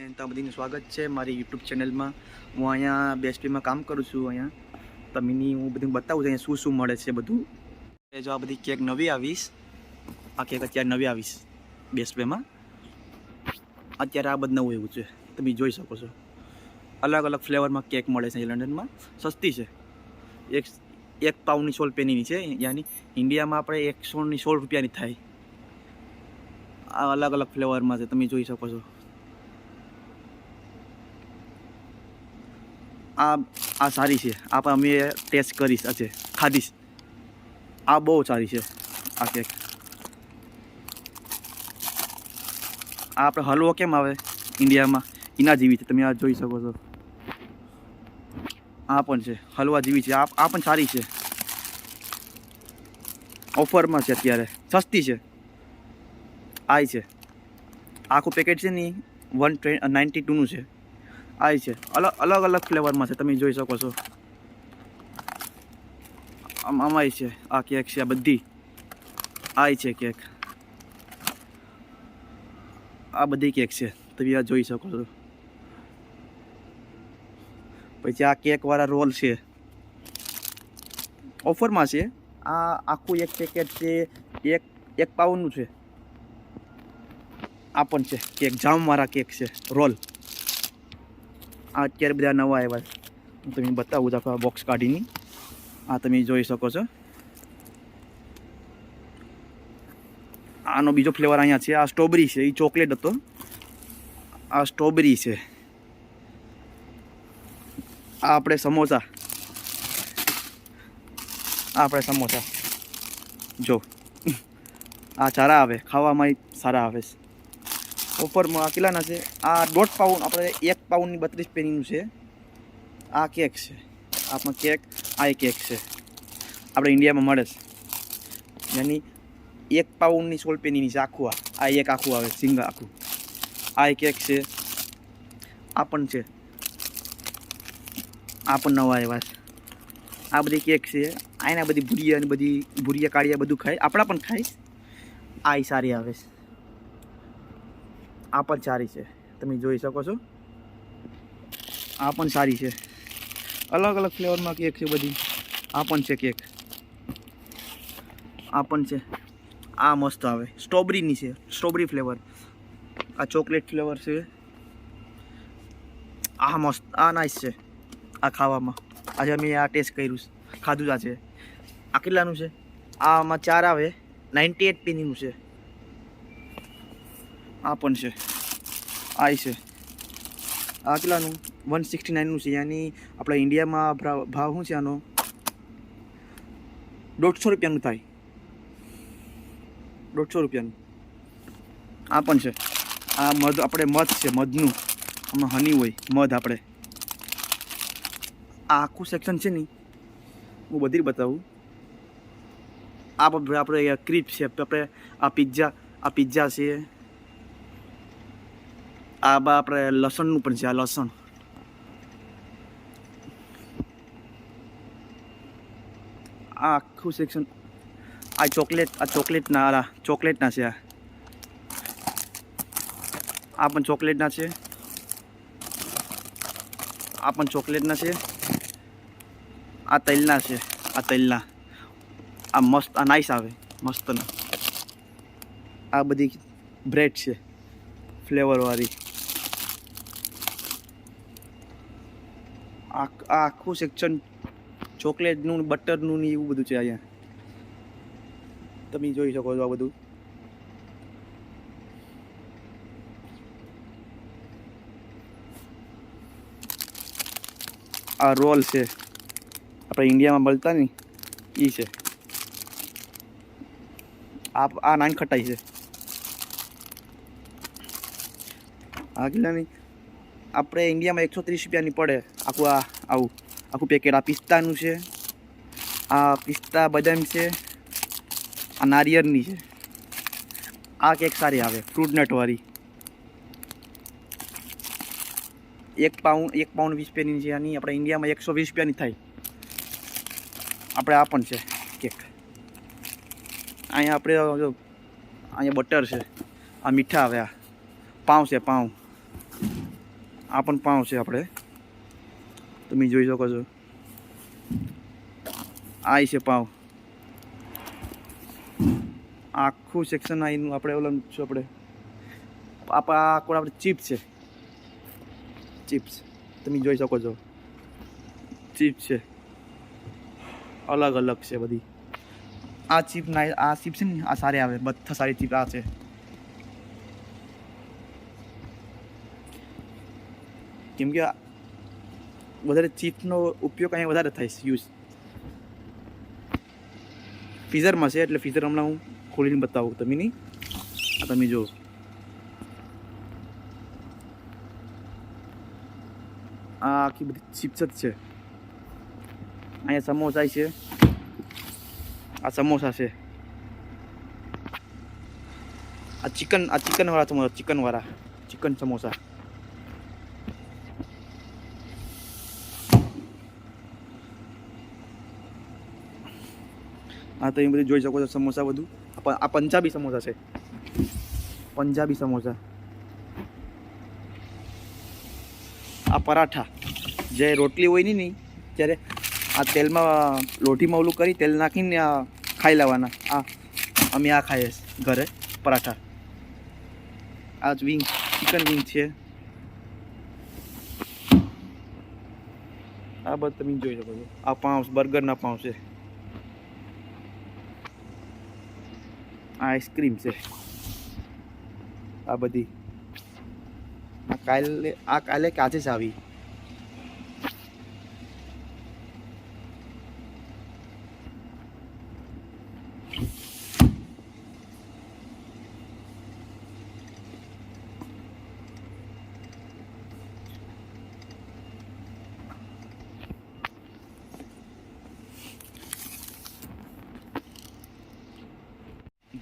Friend, તો બધીનું સ્વાગત છે મારી યુટ્યુબ ચેનલમાં. હું અહીંયા બેસ્ટમાં કામ કરું છું. અહીંયા તમને હું બધું બતાવું છું અહીંયા શું મળે છે બધું. જો આ બધી કેક નવી આવીશ, આ કેક અત્યારે નવી આવીશ બેસ્ટમાં. અત્યારે આ બધું નવું એવું છે, તમે જોઈ શકો છો. અલગ અલગ ફ્લેવરમાં કેક મળે છે લંડનમાં, સસ્તી છે. એક પાઉન્ડની 16 પેનીની છે, યાની ઇન્ડિયામાં આપણે 116 રૂપિયાની થાય. આ અલગ અલગ ફ્લેવરમાં છે, તમે જોઈ શકો છો. આ સારી છે, આ પણ અમે ટેસ્ટ કરીશ, આજે ખાધીશ. આ બહુ સારી છે આ કેક. આ આપણે હલવો કેમ આવે ઇન્ડિયામાં, એના જેવી છે, તમે આ જોઈ શકો છો. આ પણ છે હલવા જેવી છે. આ પણ સારી છે, ઓફરમાં છે અત્યારે, સસ્તી છે. આ છે આખું પેકેટ છે ને 192નું છે. આ છે અલગ અલગ ફ્લેવરમાં છે, તમે જોઈ શકો છો. આમાં છે આ કેક છે, આ બધી આ છે કેક, આ બધી કેક છે, તમે આ જોઈ શકો છો. પછી આ કેક વાળા રોલ છે, ઓફરમાં છે. આ આખું એક પેકેટ છે, એક પાઉન્ડનું છે. આ પણ છે કેક, જામવાળા કેક છે, રોલ. આ અત્યારે બધા નવા આવ્યા છે, હું તમને બતાવું આખા બોક્સ કાઢીને. આ તમે જોઈ શકો છો. આનો બીજો ફ્લેવર અહીંયા છે, આ સ્ટ્રોબેરી છે, એ ચોકલેટ હતો, આ સ્ટ્રોબેરી છે. આ આપણે સમોસા, જો આ સારા આવે, ખાવામાં સારા આવે છે. ઓફરમાં આ કેટલાના છે? આ 1.5 પાઉન્ડ, આપણે 1 પાઉન્ડની 32 પેનીનું છે. આ કેક છે, આપણો કેક. આ કેક છે, આપણે ઇન્ડિયામાં મળે છે, યાની 1 પાઉન્ડની 16 પેનીની છે. આખું આ એક આખું આવે, સિંગલ આખું. આ કેક છે. આ પણ છે, આ પણ નવા આવ્યા છે. આ બધી કેક છે. આના બધી ભૂરિયા અને બધી ભૂરિયા કાઢિયા બધું ખાય, આપણા પણ ખાય. આ સારી આવે છે, આ પણ સારી છે, તમે જોઈ શકો છો. આ પણ સારી છે, અલગ અલગ ફ્લેવરમાં કેક છે બધી. આ પણ છે કેક, આ પણ છે. આ મસ્ત આવે, સ્ટ્રોબેરીની છે, સ્ટ્રોબેરી ફ્લેવર. આ ચોકલેટ ફ્લેવર છે. આ મસ્ત, આ નાઇસ છે. આ ખાવામાં આજે મેં આ ટેસ્ટ કર્યું, ખાધું. આ છે, આ કેટલાનું છે? આમાં 4 આવે, 98 પેનીનું છે. આ પણ છે, આ છે. આ કેટલાનું? 169નું છે, યાની આપણા ઇન્ડિયામાં ભાવ શું છે આનો? 150 રૂપિયાનું થાય, 150 રૂપિયાનું. આ પણ છે. આ મધ, આપણે મધ છે, મધનું, આમાં હની હોય, મધ. આપણે આ આખું સેક્શન છે ને, હું બધી બતાવું. આ આપણે ક્રીપ છે, આપણે આ પિઝા છે. આ આપણે લસણનું પણ છે, આ લસણ. આ આખું સેક્શન. આ ચોકલેટના છે. આ પણ ચોકલેટના છે. આ પણ ચોકલેટના છે. આ તલના છે, આ તલના. આ મસ્ત, આ નાઇસ આવે, મસ્તના. આ બધી બ્રેડ છે, ફ્લેવરવાળી. આ આખું સેક્શન ચોકલેટનું, બટરનું ને એવું બધું છે અહીંયા, તમે જોઈ શકો છો. આ બધું આ રોલ છે, આપણે ઇન્ડિયામાં મળતા ને એ છે. આ નાન ખટાઈ છે. આ કેટલાની? આપણે ઇન્ડિયામાં 130 રૂપિયાની પડે આખું પેકેટ. આ પિસ્તાનું છે, આ પિસ્તા બદામ છે, આ નારિયેળની છે. આ કેક સારી આવે, ફ્રૂટ નટવાળી. 1 પાઉન્ડ 20 પેનીની છે. આની આપણે ઇન્ડિયામાં 120 રૂપિયાની થાય. આપણે આ પણ છે કેક. અહીંયા આપણે જો, અહીંયા બટર છે, આ મીઠા આવે. આ પાઉં છે, પાઉં. આ પણ પાઉં છે આપણે, તમે જોઈ શકો છો. આ છે પાઉં, આખું સેક્શન આનું આપણે ઓલું છું આપણે આપણે ચિપ્સ છે, ચિપ્સ તમે જોઈ શકો છો, ચિપ્સ છે અલગ અલગ છે બધી. આ ચિપ ના આ ચિપ છે ને આ સારી આવે, બધા સારી ચિપ આ છે. કેમ કે વધારે ચિપનો ઉપયોગ અહીંયા વધારે થાય છે યુઝ. ફ્રીઝરમાં છે એટલે ફ્રીઝર હમણાં હું ખોલીને બતાવું તમે નહીં. આ તમે જો આ આખી બધી ચિપ્સ જ છે. અહીંયા સમોસા છે, આ સમોસા છે, આ ચિકનવાળા સમોસા, ચિકન સમોસા. હા તો એ બધું જોઈ શકો છો સમોસા બધું. આ પંજાબી સમોસા છે, પંજાબી સમોસા. આ પરાઠા, જે રોટલી હોય નહીં ત્યારે આ તેલમાં લોટીમાં ઓલું કરી તેલ નાખીને ખાઈ લેવાના. આ અમે આ ખાઈએ ઘરે પરાઠા. આ વિંગ, ચિકન વિંગ છે. આ બધું તમે જોઈ શકો છો. આ પાઉં, બર્ગરના પાઉં છે. આ આઈસ્ક્રીમ છે. આ બધી કાલે કે આજે જ આવી.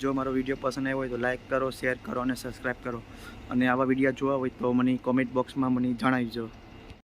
જો મારો વિડીયો પસંદ આવ્યો હોય તો લાઈક કરો, શેર કરો અને સબસ્ક્રાઈબ કરો. અને આવા વિડીયો જોવા હોય તો મને કોમેન્ટ બોક્સમાં મને જણાવજો.